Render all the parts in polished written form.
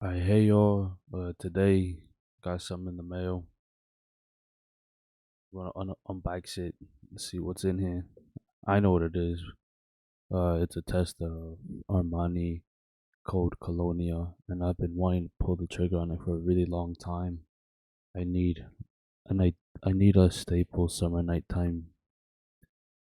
Alright, hey y'all. Today got something in the mail. Wanna unbox it and see what's in here. I know what it is. It's a tester of Armani code Colonia, and I've been wanting to pull the trigger on it for a really long time. I need a night. I need a staple summer nighttime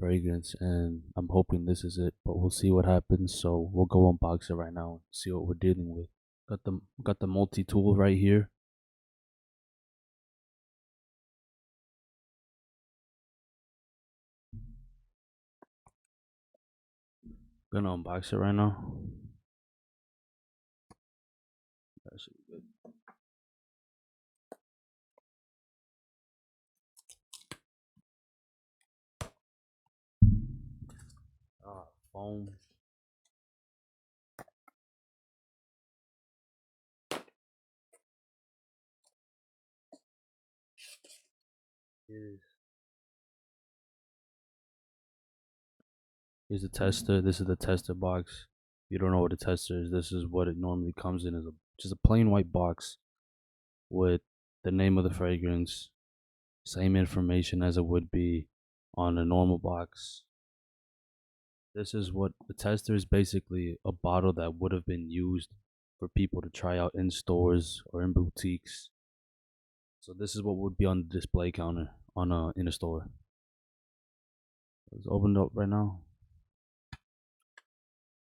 fragrance, and I'm hoping this is it. But we'll see what happens. So we'll go unbox it right now and see what we're dealing with. Got the multi tool right here. Gonna unbox it right now. That should be good. Foam is here's the tester. This is the tester box. If you don't know what a tester is, this is what it normally comes in, as a just a plain white box with the name of the fragrance, same information as it would be on a normal box. This is what the tester is, basically a bottle that would have been used for people to try out in stores or in boutiques. So this is what would be on the display counter on in a store. It's opened up right now.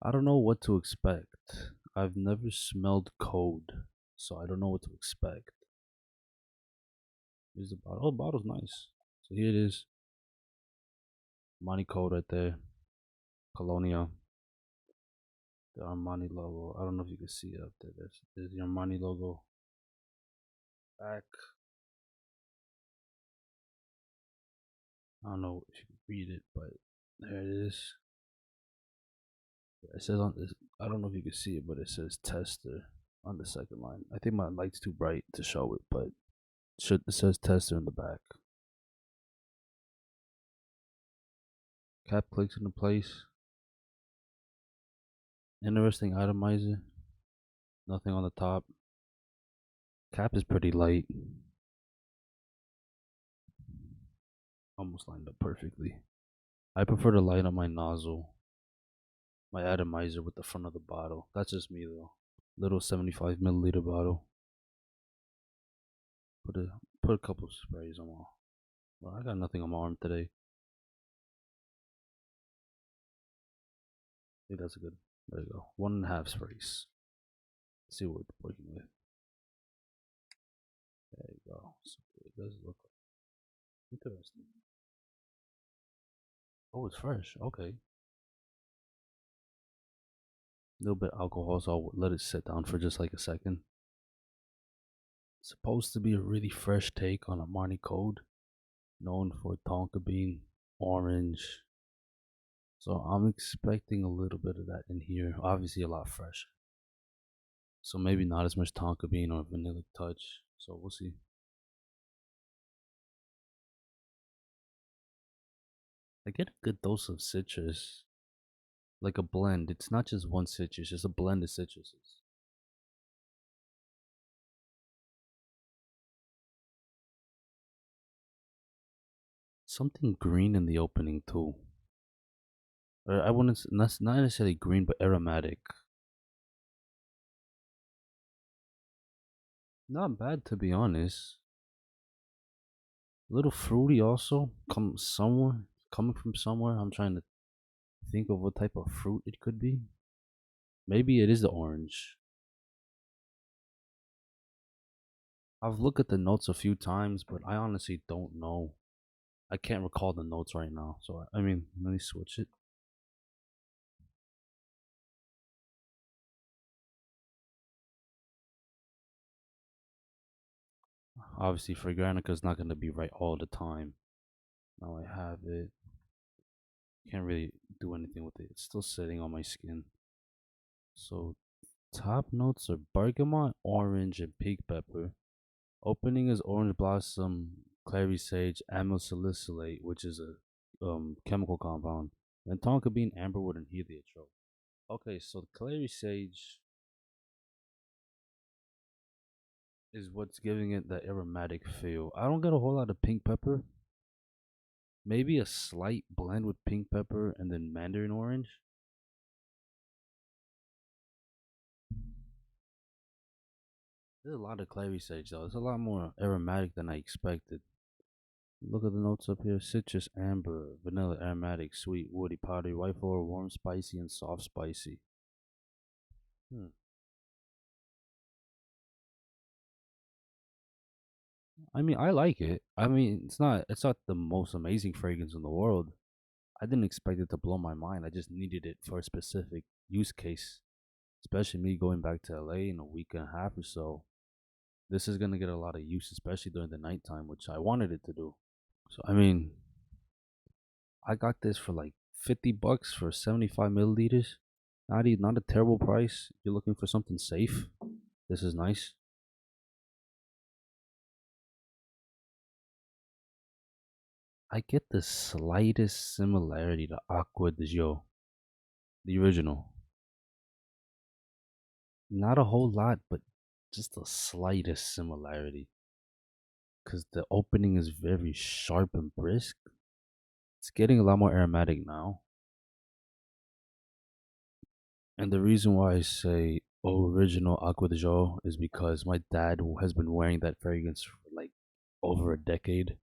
I don't know what to expect. I've never smelled code, so I don't know what to expect. Here's the bottle. Oh, the bottle's nice. So here it is. Armani code right there. Colonia. The Armani logo. I don't know if you can see it up there. There's the Armani logo. Back. I don't know if you can read it, but there it is. It says on this. I don't know if you can see it, but it says tester on the second line. I think my light's too bright to show it, but it says tester in the back. Cap clicks into place. Interesting atomizer. Nothing on the top. Cap is pretty light. Almost lined up perfectly. I prefer to light up my nozzle, my atomizer, with the front of the bottle. That's just me though. Little 75 milliliter bottle. Put a put a couple sprays on my. Well, I got nothing on my arm today. I think that's a good. There you go. 1.5 sprays. Let's see what we're working with. There you go. So it does look interesting. Oh, it's fresh. Okay. A little bit alcohol, so I'll let it sit down for just like a second. It's supposed to be a really fresh take on Armani Code, known for tonka bean, orange. So I'm expecting a little bit of that in here. Obviously, a lot fresher. So maybe not as much tonka bean or vanilla touch. So we'll see. I get a good dose of citrus, like a blend. It's not just one citrus, it's a blend of citruses. Something green in the opening too. Or I wouldn't. Not necessarily green, but aromatic. Not bad, to be honest. A little fruity also. Coming from somewhere. I'm trying to think of what type of fruit it could be. Maybe it is the orange. I've looked at the notes a few times, but I honestly don't know. I can't recall the notes right now. So I mean, let me switch it. Obviously, Fragrantica is not going to be right all the time. Now I have it. Can't really do anything with it. It's still sitting on my skin. So top notes are bergamot, orange, and pink pepper. Opening is orange blossom, clary sage, amyl salicylate, which is a chemical compound, and tonka bean, amberwood, and heliotrope. Okay, so the clary sage is what's giving it that aromatic feel. I don't get a whole lot of pink pepper. Maybe a slight blend with pink pepper and then mandarin orange. There's a lot of clary sage though. It's a lot more aromatic than I expected. Look at the notes up here: citrus, amber, vanilla, aromatic, sweet, woody, powdery, white floral, warm, spicy, and soft spicy. Hmm. I mean, I like it. I mean, it's not the most amazing fragrance in the world. I didn't expect it to blow my mind. I just needed it for a specific use case. Especially me going back to LA in a week and a half or so. This is gonna get a lot of use, especially during the nighttime, which I wanted it to do. So I mean, I got this for like $50 for 75 milliliters. Not a terrible price. If you're looking for something safe, this is nice. I get the slightest similarity to Aqua de Joe, the original. Not a whole lot, but just the slightest similarity. Because the opening is very sharp and brisk. It's getting a lot more aromatic now. And the reason why I say original Aqua de Joe is because my dad has been wearing that fragrance for like over a decade,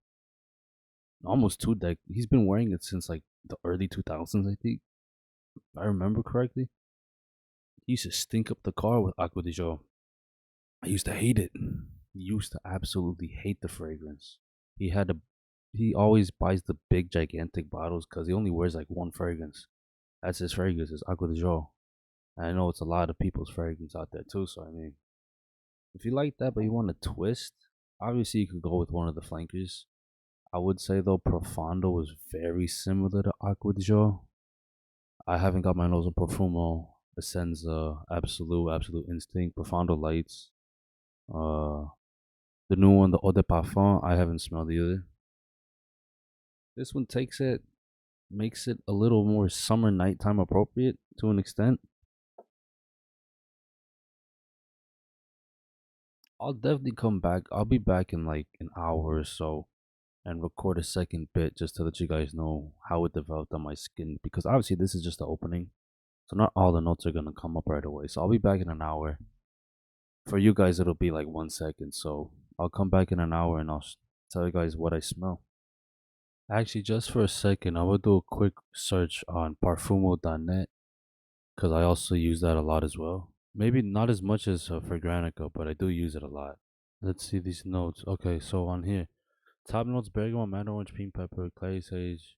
almost 2 decades. He's been wearing it since like the early 2000s, I think. If I remember correctly. He used to stink up the car with Aqua de Joe. I used to hate it. He used to absolutely hate the fragrance. He had a he always buys the big gigantic bottles because he only wears like one fragrance. That's his fragrance, is Aqua de Joe. And I know it's a lot of people's fragrance out there too. So I mean, if you like that, but you want a twist, obviously you could go with one of the flankers. I would say though, Profondo is very similar to Aqua di Gio. I haven't got my nose on Profumo, Essenza, Absolute Instinct, Profondo Lights. Uh, the new one, the Eau de Parfum, I haven't smelled either. This one makes it a little more summer nighttime appropriate to an extent. I'll definitely come back. I'll be back in like an hour or so and record a second bit just to let you guys know how it developed on my skin, because obviously this is just the opening, so not all the notes are gonna come up right away. So I'll be back in an hour. For you guys it'll be like 1 second, so I'll come back in an hour and tell you guys what I smell. Actually, just for a second, I will do a quick search on parfumo.net because I also use that a lot as well. Maybe not as much as Fragrantica, but I do use it a lot. Let's see these notes. Okay, so on here, top notes: bergamot, mandarin orange, pink pepper, clay sage,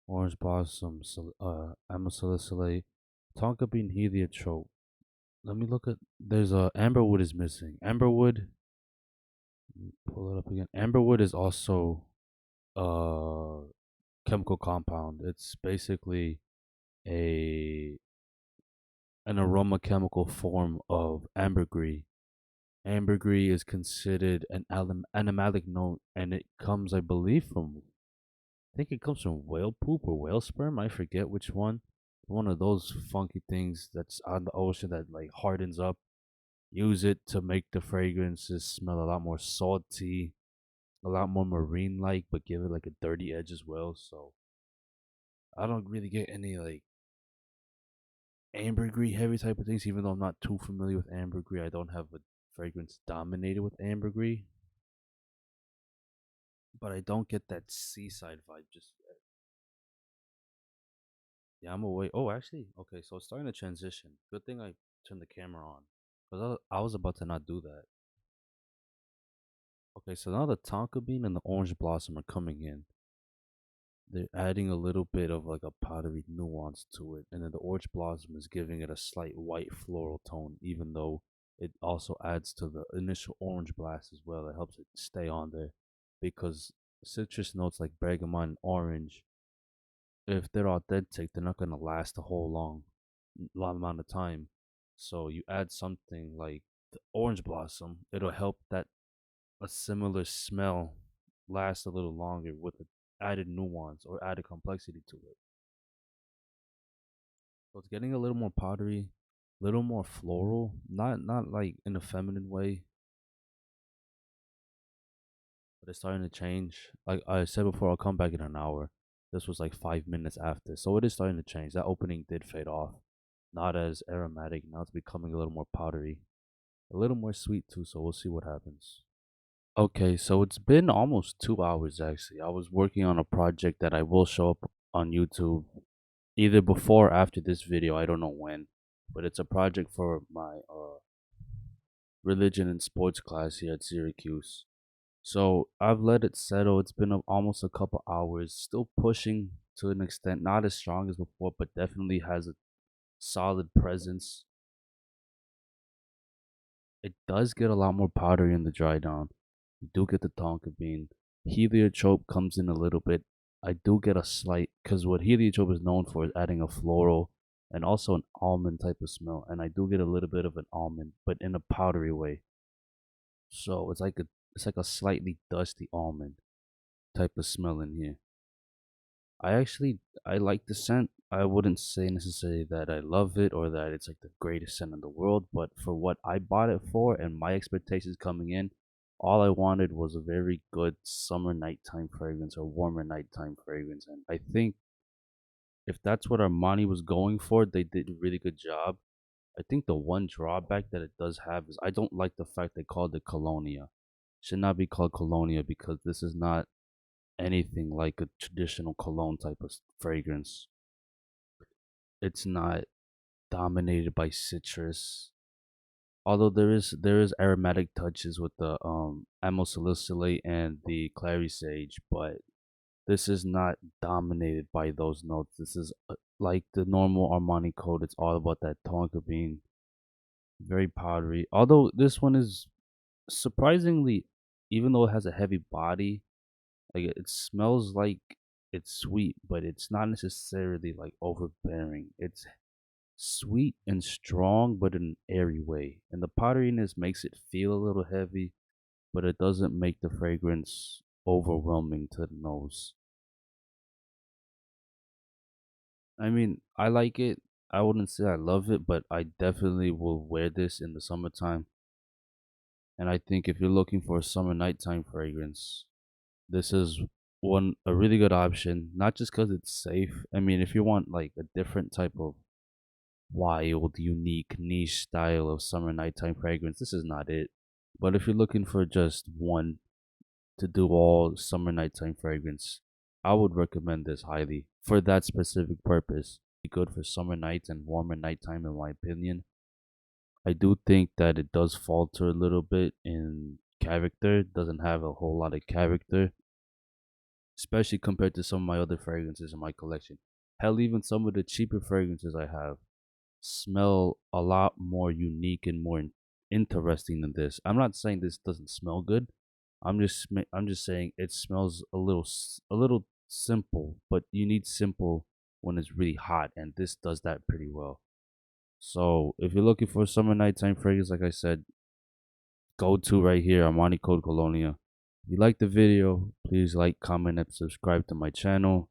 orange blossom, amber salicylate, tonka bean, heliotrope. Let me look at. There's amberwood is missing. Amberwood. Pull it up again. Amberwood is also a chemical compound. It's basically a an aroma chemical form of ambergris. Ambergris is considered an animalic note, and it comes, I believe, from I think it comes from whale poop or whale sperm. I forget which one. One of those funky things that's on the ocean that like hardens up. Use it to make the fragrances smell a lot more salty, a lot more marine like, but give it like a dirty edge as well. So I don't really get any like ambergris heavy type of things, even though I'm not too familiar with ambergris. I don't have a fragrance dominated with ambergris, but I don't get that seaside vibe just yet. Yeah, I'm away. Oh, actually, okay, so it's starting to transition. Good thing I turned the camera on, because I was about to not do that. Okay, so now the tonka bean and the orange blossom are coming in. They're adding a little bit of like a powdery nuance to it, and then the orange blossom is giving it a slight white floral tone, even though it also adds to the initial orange blast as well. It helps it stay on there, because citrus notes like bergamot and orange, if they're authentic, they're not gonna last a whole long amount of time. So you add something like the orange blossom, it'll help that a similar smell last a little longer with an added nuance or added complexity to it. So it's getting a little more powdery, a little more floral, not like in a feminine way, But it's starting to change. Like I said before, I'll come back in an hour. This was like 5 minutes after. So it is starting to change. That opening did fade off. Not as aromatic. Now it's becoming a little more powdery. A little more sweet too, so we'll see what happens. Okay, so it's been almost 2 hours actually. I was working on a project that I will show up on YouTube either before or after this video. I don't know when, but it's a project for my religion and sports class here at Syracuse. So I've let it settle. It's been almost a couple hours, still pushing to an extent, not as strong as before, but definitely has a solid presence. It does get a lot more powdery in the dry down. You do get the tonka bean. Heliotrope comes in a little bit. I do get a slight, because what heliotrope is known for is adding a floral and also an almond type of smell. And I do get a little bit of an almond, but in a powdery way. So it's like a slightly dusty almond type of smell in here. I like the scent. I wouldn't say necessarily that I love it or that it's like the greatest scent in the world, but for what I bought it for and my expectations coming in, all I wanted was a very good summer nighttime fragrance or warmer nighttime fragrance. And I think if that's what Armani was going for, they did a really good job. I think the one drawback that it does have is I don't like the fact they called it Colonia. It should not be called Colonia because this is not anything like a traditional cologne type of fragrance. It's not dominated by citrus. Although there is aromatic touches with the amyl salicylate and the clary sage, but this is not dominated by those notes. This is like the normal Armani code. It's all about that tonka bean, very powdery. Although this one is surprisingly, even though it has a heavy body, like it smells like it's sweet, but it's not necessarily like overbearing. It's sweet and strong, but in an airy way. And the powderiness makes it feel a little heavy, but it doesn't make the fragrance overwhelming to the nose. I mean, I like it. I wouldn't say I love it, but I definitely will wear this in the summertime. And I think if you're looking for a summer nighttime fragrance, this is one a really good option. Not just because it's safe. I mean, if you want like a different type of wild, unique, niche style of summer nighttime fragrance, this is not it. But if you're looking for just one to do all summer nighttime fragrance, I would recommend this highly for that specific purpose. Be good for summer nights and warmer nighttime, in my opinion. I do think that it does falter a little bit in character. It doesn't have a whole lot of character, especially compared to some of my other fragrances in my collection. Hell, even some of the cheaper fragrances I have smell a lot more unique and more interesting than this. I'm not saying this doesn't smell good. I'm just saying it smells a little simple, but you need simple when it's really hot, and this does that pretty well. So if you're looking for a summer nighttime fragrance, like I said, go to right here, Armani Code Colonia. If you like the video, please like, comment, and subscribe to my channel.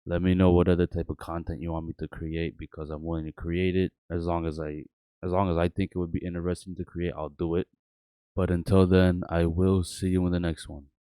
Let me know what other type of content you want me to create because I'm willing to create it as long as I think it would be interesting to create, I'll do it. But until then, I will see you in the next one.